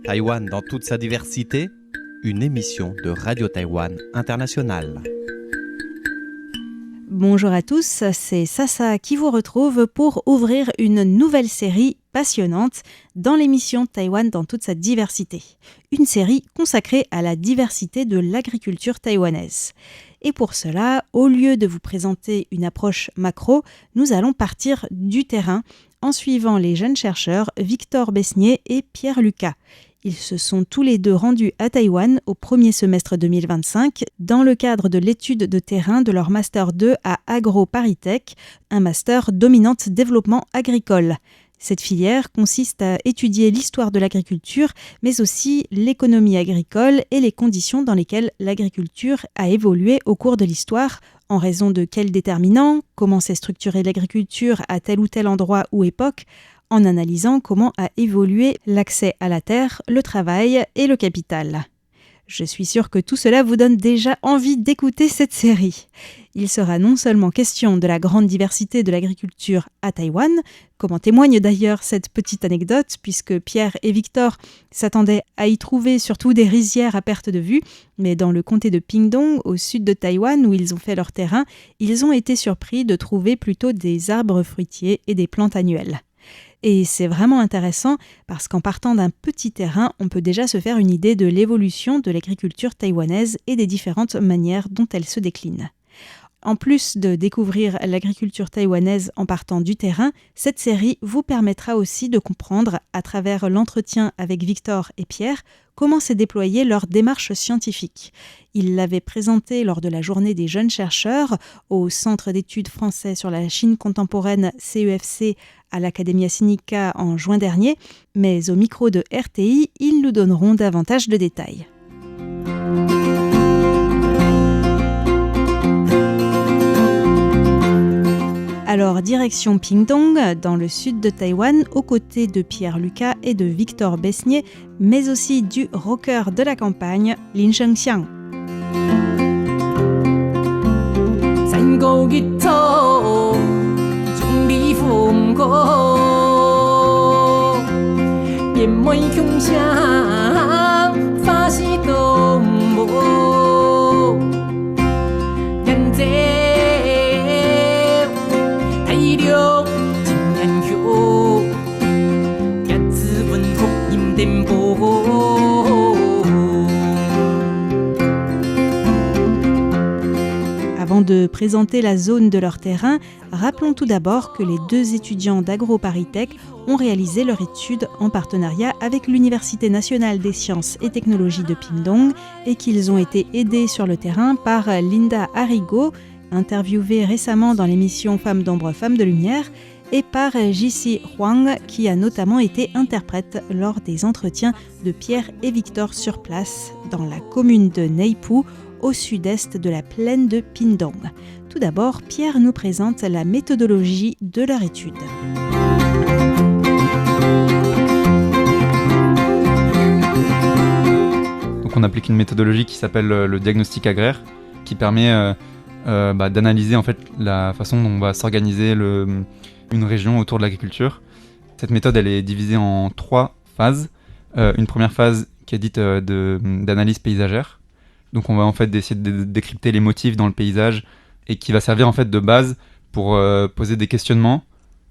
Taïwan dans toute sa diversité, une émission de Radio Taïwan International. Bonjour à tous, c'est Sasa qui vous retrouve pour ouvrir une nouvelle série passionnante dans l'émission Taïwan dans toute sa diversité. Une série consacrée à la diversité de l'agriculture taïwanaise. Et pour cela, au lieu de vous présenter une approche macro, nous allons partir du terrain en suivant les jeunes chercheurs Victor Besnier et Pierre Lucas. Ils se sont tous les deux rendus à Taïwan au premier semestre 2025 dans le cadre de l'étude de terrain de leur Master 2 à AgroParisTech, un master dominante développement agricole. Cette filière consiste à étudier l'histoire de l'agriculture, mais aussi l'économie agricole et les conditions dans lesquelles l'agriculture a évolué au cours de l'histoire, en raison de quels déterminants, comment s'est structurée l'agriculture à tel ou tel endroit ou époque, en analysant comment a évolué l'accès à la terre, le travail et le capital. Je suis sûre que tout cela vous donne déjà envie d'écouter cette série. Il sera non seulement question de la grande diversité de l'agriculture à Taïwan, comme en témoigne d'ailleurs cette petite anecdote, puisque Pierre et Victor s'attendaient à y trouver surtout des rizières à perte de vue, mais dans le comté de Pingdong, au sud de Taïwan, où ils ont fait leur terrain, ils ont été surpris de trouver plutôt des arbres fruitiers et des plantes annuelles. Et c'est vraiment intéressant parce qu'en partant d'un petit terrain, on peut déjà se faire une idée de l'évolution de l'agriculture taïwanaise et des différentes manières dont elle se décline. En plus de découvrir l'agriculture taïwanaise en partant du terrain, cette série vous permettra aussi de comprendre, à travers l'entretien avec Victor et Pierre, comment s'est déployée leur démarche scientifique. Ils l'avaient présenté lors de la journée des jeunes chercheurs au Centre d'études français sur la Chine contemporaine CEFC à l'Academia Sinica en juin dernier, mais au micro de RTI, ils nous donneront davantage de détails. Alors, direction Pingdong, dans le sud de Taïwan, aux côtés de Pierre Lucas et de Victor Besnier, mais aussi du rocker de la campagne, Lin Shengxiang. Avant de présenter la zone de leur terrain, rappelons tout d'abord que les deux étudiants d'AgroParisTech ont réalisé leur étude en partenariat avec l'Université nationale des sciences et technologies de Pingdong et qu'ils ont été aidés sur le terrain par Linda Arrigo, interviewée récemment dans l'émission Femmes d'ombre, Femmes de lumière, et par Jixi Huang, qui a notamment été interprète lors des entretiens de Pierre et Victor sur place dans la commune de Neipu, au sud-est de la plaine de Pingdong. Tout d'abord, Pierre nous présente la méthodologie de leur étude. Donc on applique une méthodologie qui s'appelle le diagnostic agraire, qui permet d'analyser en fait la façon dont on va s'organiser une région autour de l'agriculture. Cette méthode, elle est divisée en 3 phases. Une première phase qui est dite d'analyse paysagère. Donc on va en fait essayer de décrypter les motifs dans le paysage et qui va servir en fait de base pour poser des questionnements.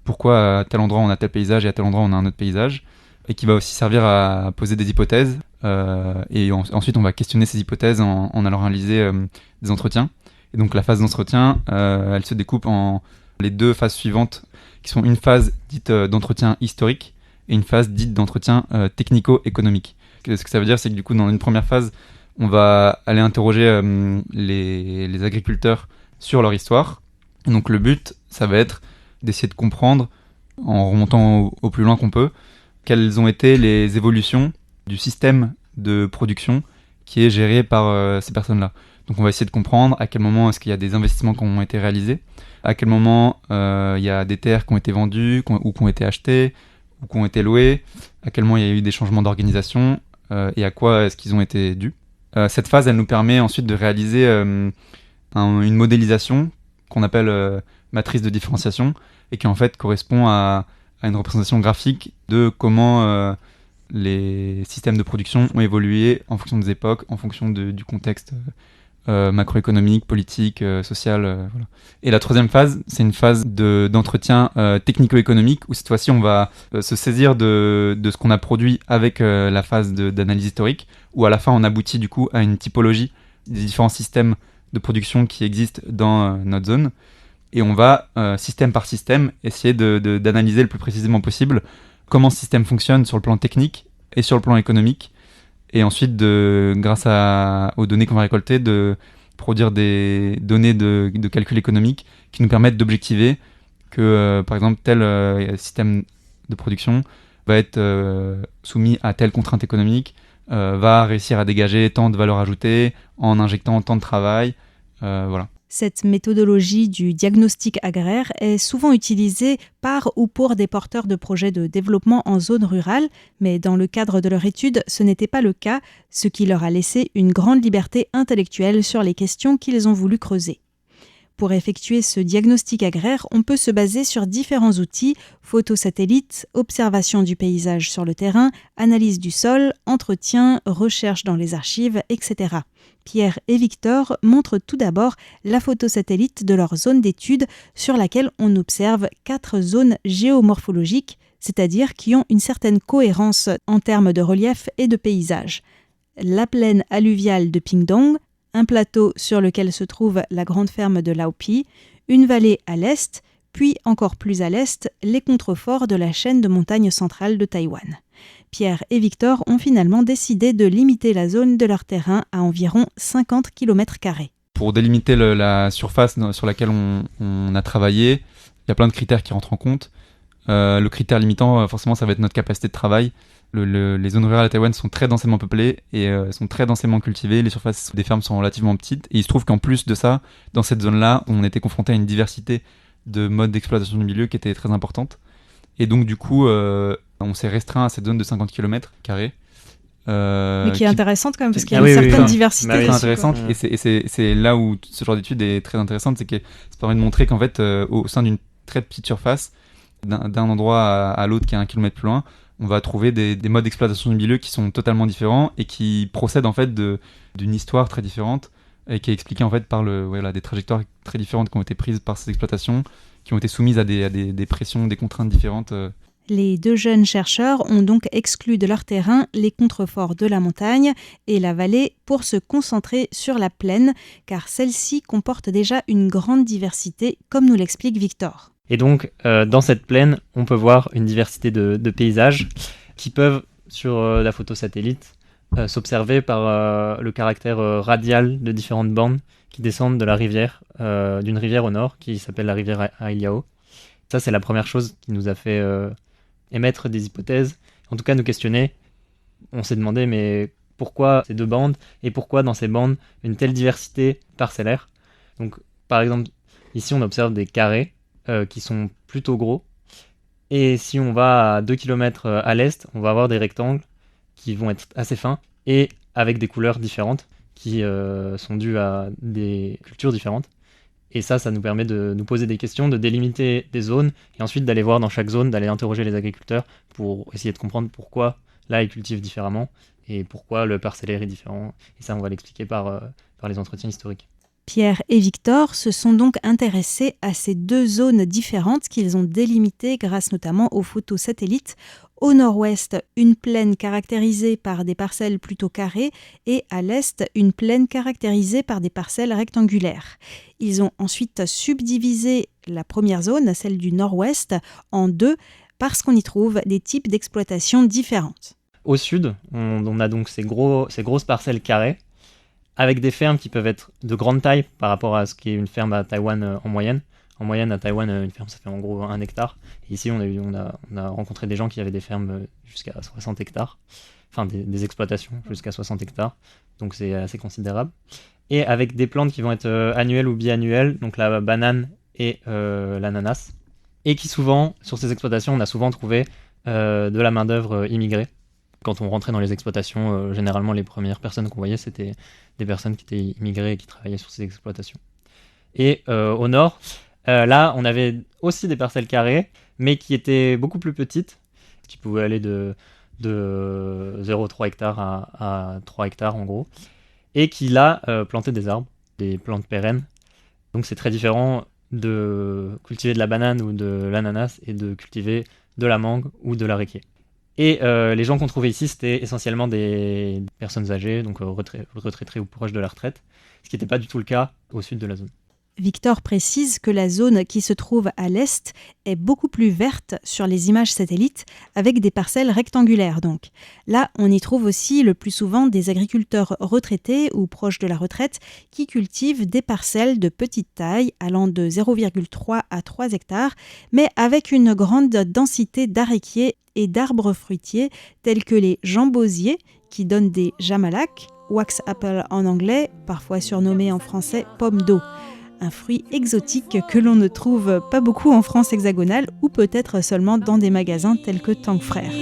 Pourquoi à tel endroit on a tel paysage et à tel endroit on a un autre paysage, et qui va aussi servir à poser des hypothèses. Et ensuite on va questionner ces hypothèses en allant réaliser des entretiens. Et donc la phase d'entretien, elle se découpe en les 2 phases suivantes, qui sont une phase dite d'entretien historique et une phase dite d'entretien technico-économique. Ce que ça veut dire, c'est que du coup, dans une première phase, on va aller interroger les agriculteurs sur leur histoire. Et donc le but, ça va être d'essayer de comprendre, en remontant au plus loin qu'on peut, quelles ont été les évolutions du système de production qui est géré par ces personnes-là. Donc on va essayer de comprendre à quel moment est-ce qu'il y a des investissements qui ont été réalisés, à quel moment il y a des terres qui ont été vendues ou qui ont été achetées ou qui ont été louées, à quel moment il y a eu des changements d'organisation et à quoi est-ce qu'ils ont été dus. Cette phase, elle nous permet ensuite de réaliser une modélisation qu'on appelle matrice de différenciation et qui en fait correspond à à une représentation graphique de comment les systèmes de production ont évolué en fonction des époques, en fonction du contexte macroéconomique, politique, social. Voilà. Et la troisième phase, c'est une phase d'entretien technico-économique où cette fois-ci on va se saisir de ce qu'on a produit avec la phase d'analyse historique, où à la fin on aboutit du coup à une typologie des différents systèmes de production qui existent dans notre zone. Et on va, système par système, essayer d'analyser le plus précisément possible comment ce système fonctionne sur le plan technique et sur le plan économique. Et ensuite, grâce aux données qu'on va récolter, de produire des données de calcul économique qui nous permettent d'objectiver que, par exemple, tel système de production va être soumis à telle contrainte économique, va réussir à dégager tant de valeur ajoutée en injectant tant de travail. Voilà. Cette méthodologie du diagnostic agraire est souvent utilisée par ou pour des porteurs de projets de développement en zone rurale, mais dans le cadre de leur étude, ce n'était pas le cas, ce qui leur a laissé une grande liberté intellectuelle sur les questions qu'ils ont voulu creuser. Pour effectuer ce diagnostic agraire, on peut se baser sur différents outils, photos satellites, observation du paysage sur le terrain, analyse du sol, entretien, recherche dans les archives, etc. Pierre et Victor montrent tout d'abord la photo satellite de leur zone d'étude sur laquelle on observe 4 zones géomorphologiques, c'est-à-dire qui ont une certaine cohérence en termes de relief et de paysage. La plaine alluviale de Pingdong, un plateau sur lequel se trouve la grande ferme de Laopi, une vallée à l'est, puis encore plus à l'est, les contreforts de la chaîne de montagnes centrale de Taïwan. Pierre et Victor ont finalement décidé de limiter la zone de leur terrain à environ 50 km². Pour délimiter la surface sur laquelle on a travaillé, il y a plein de critères qui rentrent en compte. Le critère limitant, forcément, ça va être notre capacité de travail. Les zones rurales à Taïwan sont très densément peuplées et sont très densément cultivées. Les surfaces des fermes sont relativement petites. Et il se trouve qu'en plus de ça, dans cette zone-là, on était confronté à une diversité de modes d'exploitation du milieu qui était très importante. Et donc, du coup, on s'est restreint à cette zone de 50 km². Mais qui est intéressante quand même, parce qu'il y a une certaine diversité. Très intéressante. Et c'est là où ce genre d'étude est très intéressante, c'est que ça permet de montrer qu'en fait, au sein d'une très petite surface, d'un endroit à l'autre qui est 1 kilomètre plus loin, on va trouver des modes d'exploitation du milieu qui sont totalement différents et qui procèdent en fait d'une histoire très différente et qui est expliquée en fait par des trajectoires très différentes qui ont été prises par ces exploitations, qui ont été soumises à des pressions, des contraintes différentes. Les 2 jeunes chercheurs ont donc exclu de leur terrain les contreforts de la montagne et la vallée pour se concentrer sur la plaine, car celle-ci comporte déjà une grande diversité, comme nous l'explique Victor. Et donc, dans cette plaine, on peut voir une diversité de paysages qui peuvent, sur la photo satellite, s'observer par le caractère radial de différentes bandes qui descendent de la rivière, d'une rivière au nord, qui s'appelle la rivière Ailiao. Ça, c'est la première chose qui nous a fait émettre des hypothèses, en tout cas nous questionner. On s'est demandé, mais pourquoi ces 2 bandes, et pourquoi dans ces bandes une telle diversité parcellaire? Donc, par exemple, ici on observe des carrés, qui sont plutôt gros. Et si on va à 2 km à l'est, on va avoir des rectangles qui vont être assez fins et avec des couleurs différentes qui sont dues à des cultures différentes. Et ça nous permet de nous poser des questions, de délimiter des zones et ensuite d'aller voir dans chaque zone, d'aller interroger les agriculteurs pour essayer de comprendre pourquoi là ils cultivent différemment et pourquoi le parcellaire est différent. Et ça, on va l'expliquer par les entretiens historiques. Pierre et Victor se sont donc intéressés à ces 2 zones différentes qu'ils ont délimitées grâce notamment aux photos satellites. Au nord-ouest, une plaine caractérisée par des parcelles plutôt carrées et à l'est, une plaine caractérisée par des parcelles rectangulaires. Ils ont ensuite subdivisé la première zone, celle du nord-ouest, en 2 parce qu'on y trouve des types d'exploitation différentes. Au sud, on a donc ces grosses parcelles carrées avec des fermes qui peuvent être de grande taille par rapport à ce qui est une ferme à Taïwan en moyenne. En moyenne, à Taïwan, une ferme, ça fait en gros 1 hectare. Et ici, on a rencontré des gens qui avaient des fermes jusqu'à 60 hectares. Enfin, des exploitations jusqu'à 60 hectares. Donc, c'est assez considérable. Et avec des plantes qui vont être annuelles ou biannuelles, donc la banane et l'ananas. Et qui souvent, sur ces exploitations, on a souvent trouvé de la main-d'œuvre immigrée. Quand on rentrait dans les exploitations, généralement, les premières personnes qu'on voyait, c'était des personnes qui étaient immigrées et qui travaillaient sur ces exploitations. Et au nord, là, on avait aussi des parcelles carrées, mais qui était beaucoup plus petite, qui pouvait aller de 0,3 hectares à 3 hectares en gros, et qui là plantait des arbres, des plantes pérennes. Donc c'est très différent de cultiver de la banane ou de l'ananas et de cultiver de la mangue ou de l'aréquier. Et les gens qu'on trouvait ici, c'était essentiellement des personnes âgées, donc retraitées ou proches de la retraite, ce qui n'était pas du tout le cas au sud de la zone. Victor précise que la zone qui se trouve à l'est est beaucoup plus verte sur les images satellites, avec des parcelles rectangulaires donc. Là, on y trouve aussi le plus souvent des agriculteurs retraités ou proches de la retraite qui cultivent des parcelles de petite taille allant de 0,3 à 3 hectares, mais avec une grande densité d'aréquiers et d'arbres fruitiers tels que les jambosiers qui donnent des jamalaks, wax apple en anglais, parfois surnommé en français pomme d'eau. Un fruit exotique que l'on ne trouve pas beaucoup en France hexagonale ou peut-être seulement dans des magasins tels que Tang Frères.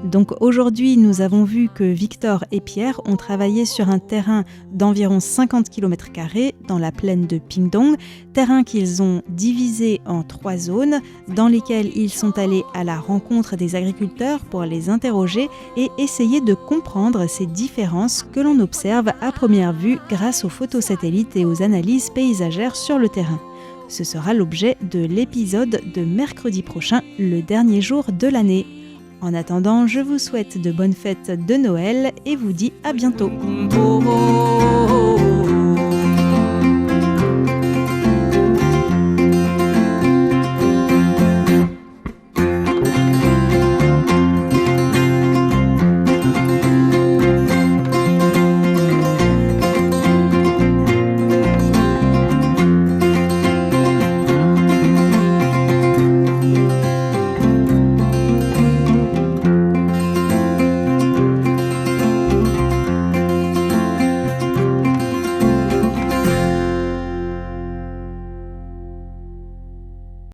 Donc aujourd'hui, nous avons vu que Victor et Pierre ont travaillé sur un terrain d'environ 50 km² dans la plaine de Pingdong, terrain qu'ils ont divisé en 3 zones dans lesquelles ils sont allés à la rencontre des agriculteurs pour les interroger et essayer de comprendre ces différences que l'on observe à première vue grâce aux photos satellites et aux analyses paysagères sur le terrain. Ce sera l'objet de l'épisode de mercredi prochain, le dernier jour de l'année. En attendant, je vous souhaite de bonnes fêtes de Noël et vous dis à bientôt.